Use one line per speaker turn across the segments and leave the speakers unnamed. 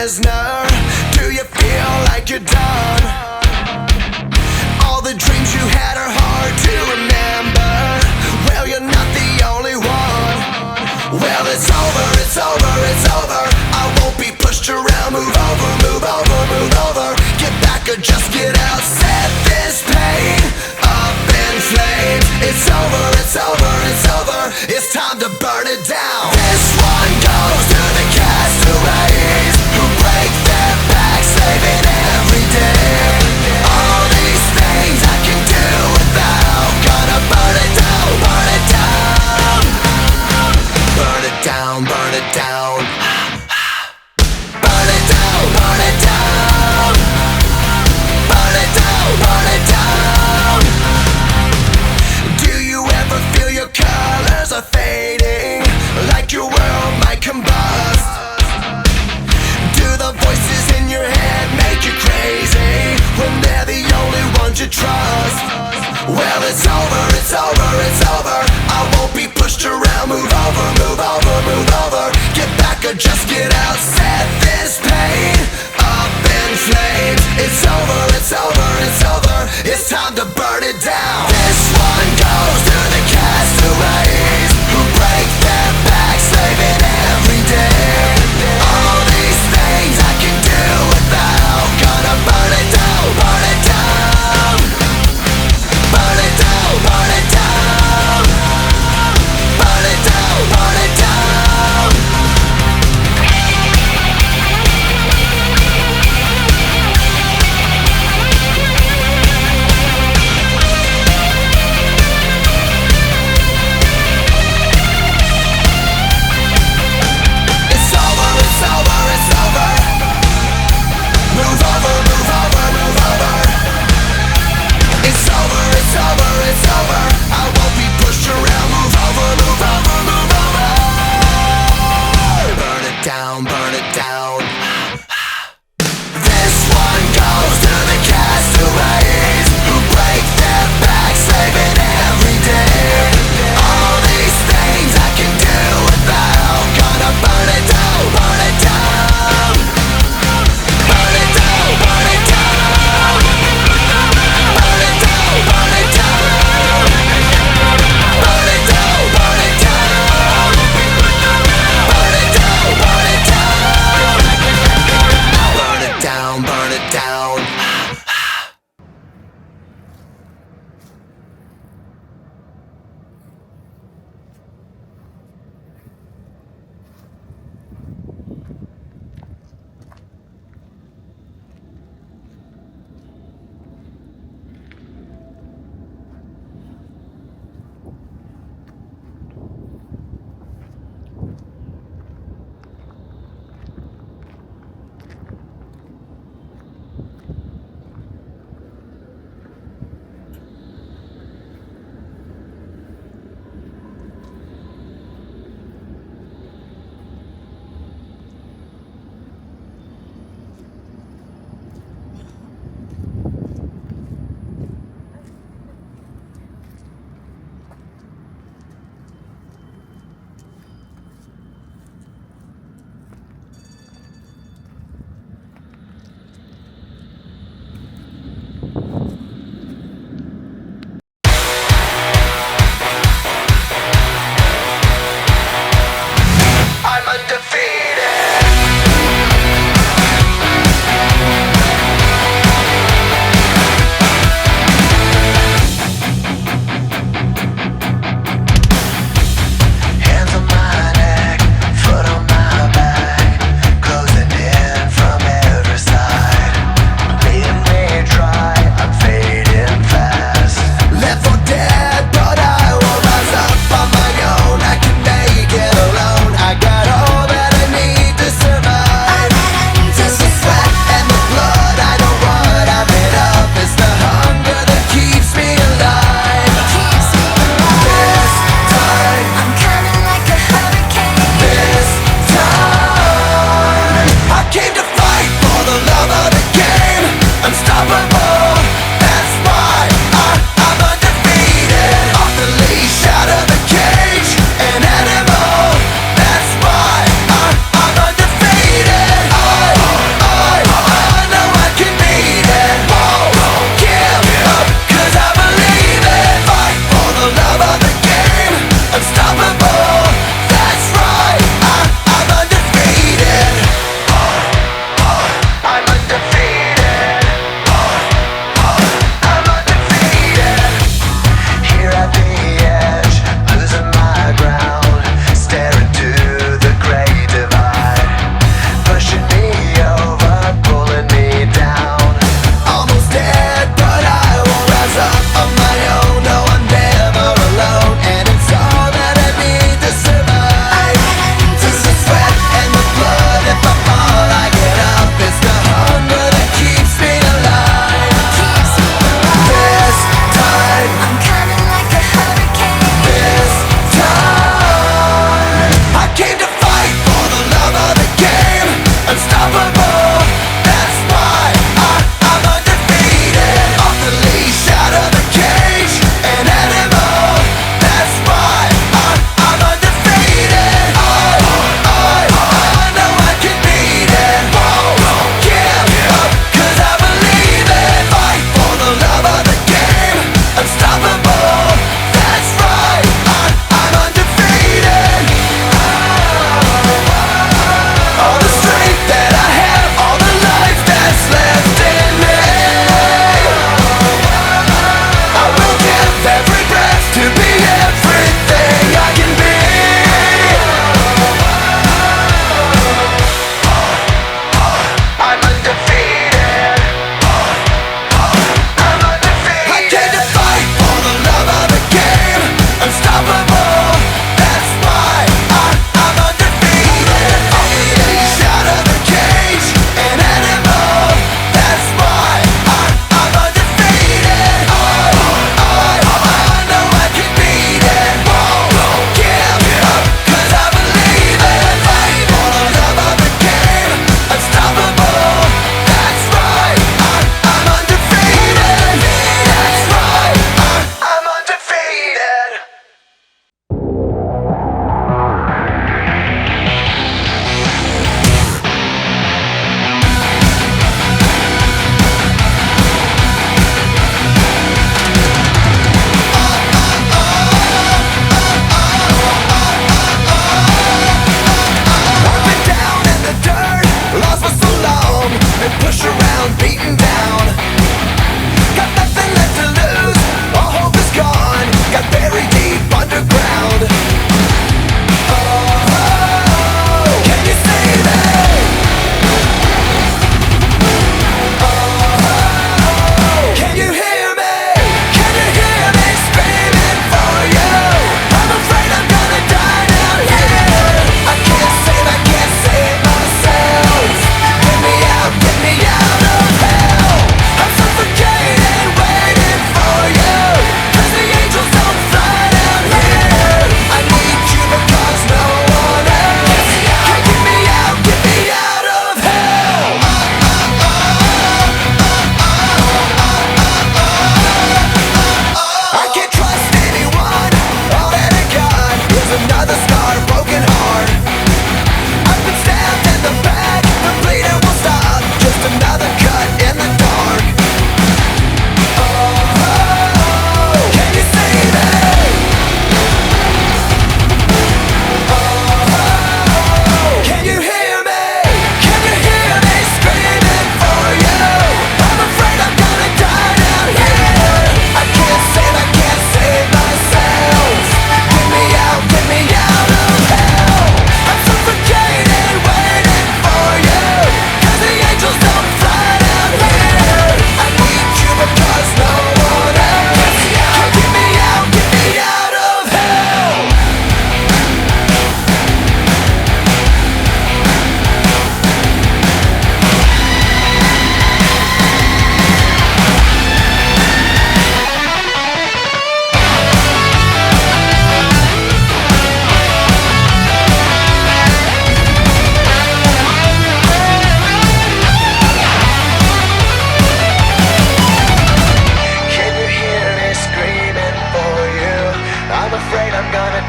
prisoner? Do you feel like you're done? All the dreams you had are hard to remember. Well, you're not the only one. Well, it's over, it's over, it's over. I won't be pushed around. Move over, move over, move over. Get back or just get out. Set this pain up in flames. It's over, it's over, it's over. It's time to burn it down. This one goes to the castaways who break their backs, slaving every day. All these things I can do without. Gonna burn it down, burn it down. Burn it down, burn it down. Burn it down, burn it down. Burn it down, burn it down. Do you ever feel your cup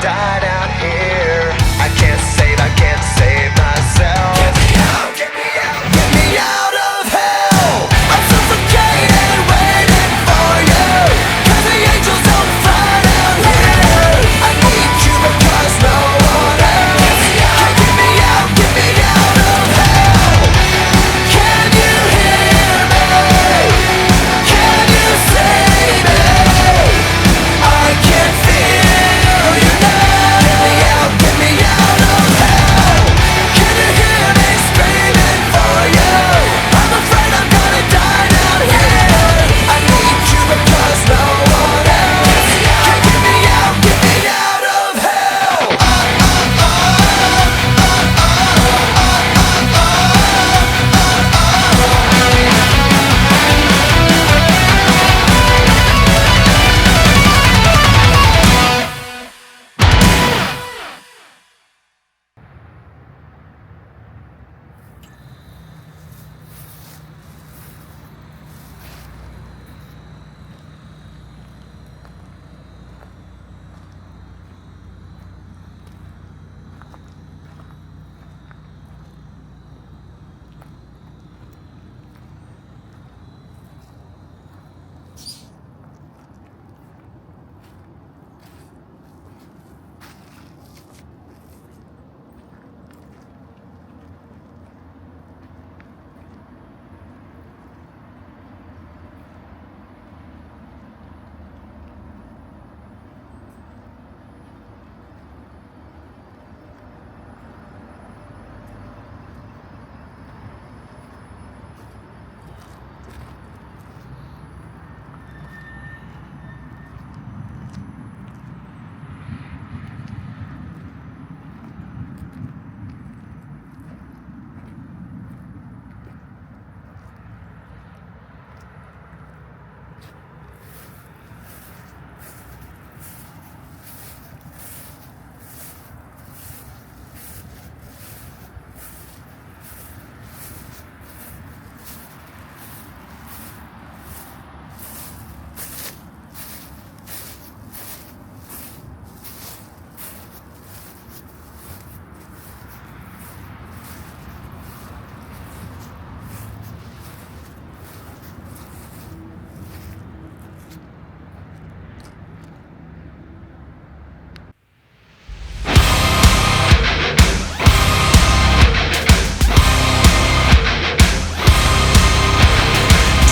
die down here. I can't save myself. Get me out, get me out, get me out of hell. I'm suffocating, waiting for you. 'Cause the angels don't fly down here. I need you because no one else can get me out of hell. Can you hear me? Can you save me? I can feel you now. Get me out of hell. Can you hear me screaming for you? I'm afraid I'm gonna die down here. I need you because no one else can get me out of hell.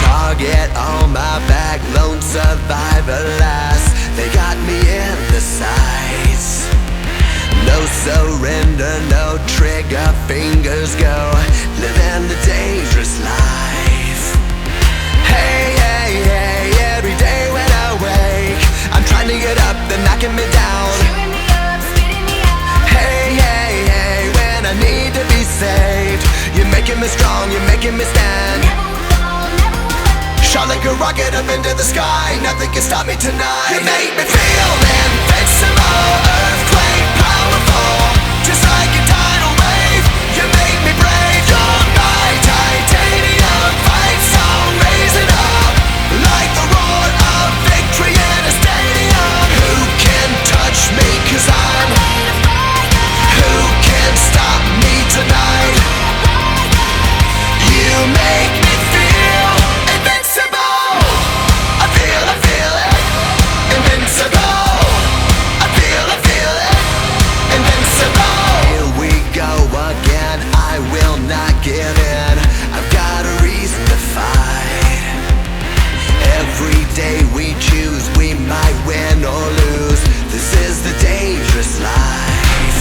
Target on my back, lone survivor last. They got me in the sights. No surrender, no trigger, fingers go. Living the dangerous life. Hey, hey, hey, every day when I wake, I'm trying to get up, they're knocking me down.
Chewing me up, spitting me out.
Hey, hey, hey, when I need to be saved, you're making me strong, you're making me stand.
Never will fall, never will let.
Shot like a rocket up into the sky, nothing can stop me tonight. You make me feel invincible, earthquake powerful, just like a tidal wave. You make me brave, you're my titanium fight song, raising up like the roar of victory in a stadium. Who can touch me 'cause I'm
Made of fire.
who can stop me tonight? You make me feel invincible. I feel it, invincible. I feel it, invincible. Here we go again, I will not give in. I've got a reason to fight. Every day we choose, we might win or lose. This is the dangerous life.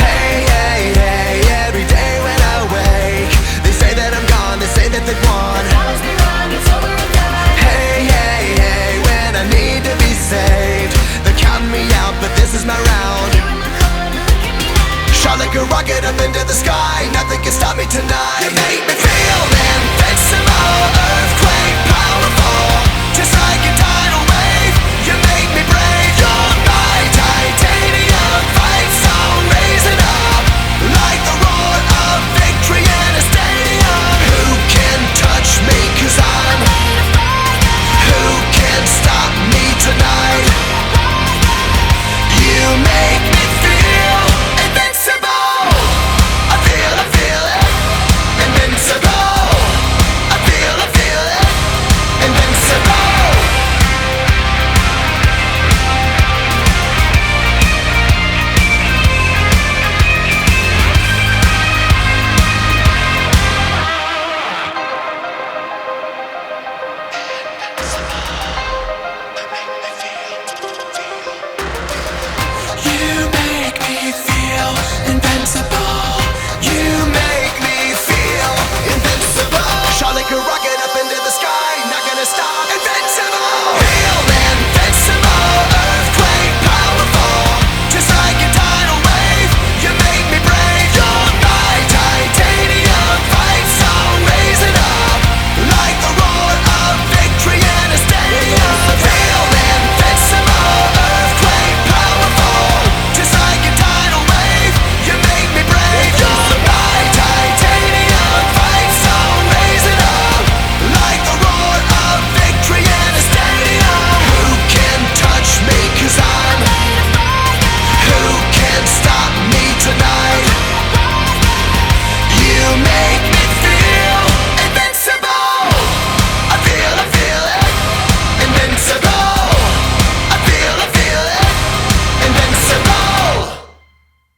Hey, hey, hey, every day when I wake, they say that I'm gone, they say that they've won.
Promise me wrong, it's over and done.
Hey, hey, hey, when I need to be saved, they're counting me out, but this is my round.
You're in the cold, look at me now.
Shot like a rocket up into the sky, nothing can stop me tonight. You make me feel